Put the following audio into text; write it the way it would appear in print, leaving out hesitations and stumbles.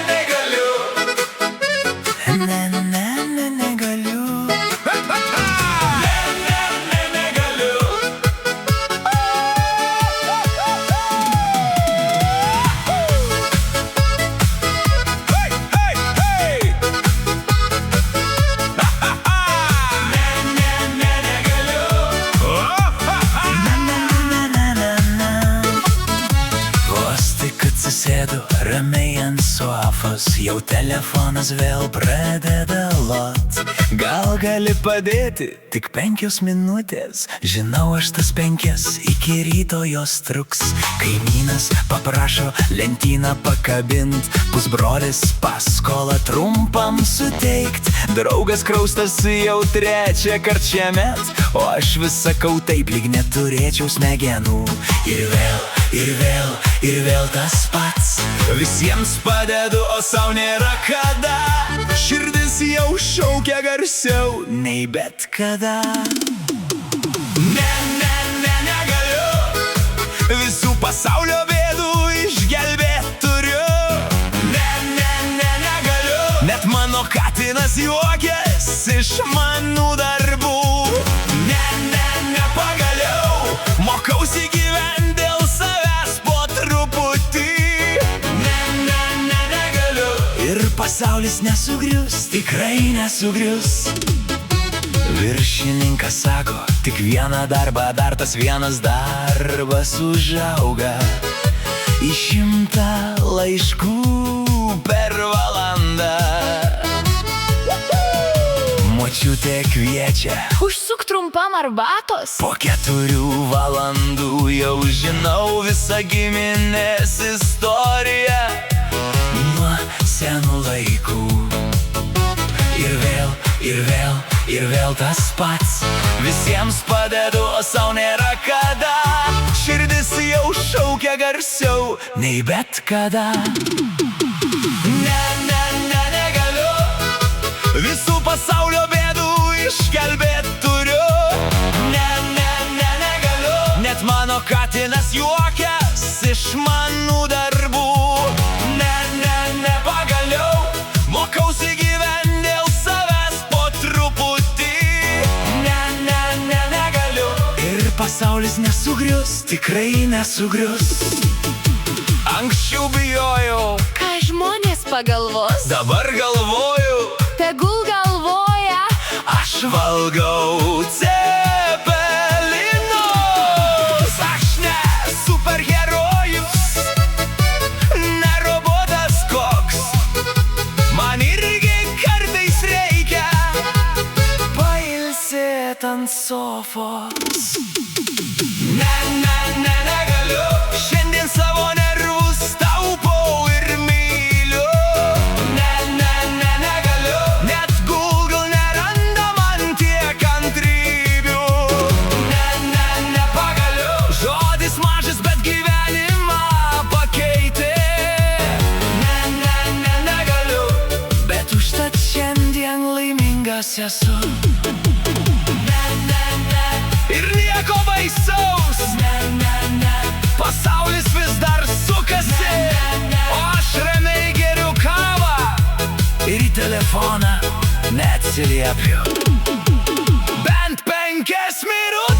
Negaliu. Negaliu. Negaliu. Atsisėdu ramiai ant sofos, jau telefonas vėl pradeda lot. Gal gali padėti tik 5 minutės, žinau aš tas 5, iki ryto jos truks. Kaimynas paprašo lentyną pakabint, pusbrolis paskolą trumpam suteikt. Draugas kraustasi jau 3 kart šiemet, o aš vis sakau taip, lyg neturėčiau smegenų. Ir vėl tas pats. Visiems padedu, o sau nėra kada. Širdis jau šaukia garsiau nei bet kada. Negaliu. Visų pasaulio bėdų išgelbėt turiu. Negaliu. Net mano katinas juokias iš manų darbų. Pagaliau mokausi gyventi dėl savęs po truputį. Negaliu. Ir pasaulis nesugrius, tikrai nesugrius. Viršininkas sako, tik vieną darbą, dar tas vienas darbas užauga į 100 laiškų per valandą. Močiutė kviečia užsuk trumpam arbatos. po 4 valandų jau žinau visą giminės istoriją nuo senų laikų. Ir vėl tas pats. Visiems padedu, o sau nėra kada. Širdis jau šaukia garsiau nei bet kada. Negaliu. Visų pasaulio bėdų išgelbėt turiu. Negaliu. Net mano katinas juokias iš manų darbų. Pagaliau mokausi gyventi dėl savęs po truputį. Negaliu. Ir pasaulis nesugrius, tikrai nesugrius. Anksčiau bijojau, Ką žmonės pagalvos? dabar galvoju, Tegul galvoja. aš valgau cepelinus. Aš ne superherojus, ne robotas koks. Man irgi kartais reikia pailsėt ant sofos. Negaliu. Šiandien savo nervus taupau ir myliu. Negaliu. Net Google neranda man tiek kantrybių. Pagaliu. Žodis mažas, bet gyvenimą pakeitė. Negaliu. Bet užtat šiandien laimingas esu. Ir nieko baisaus. Pasaulis vis dar sukasi, o aš ramiai geriu kavą ir į telefoną neatsiliepiu. Bent 5 minutės.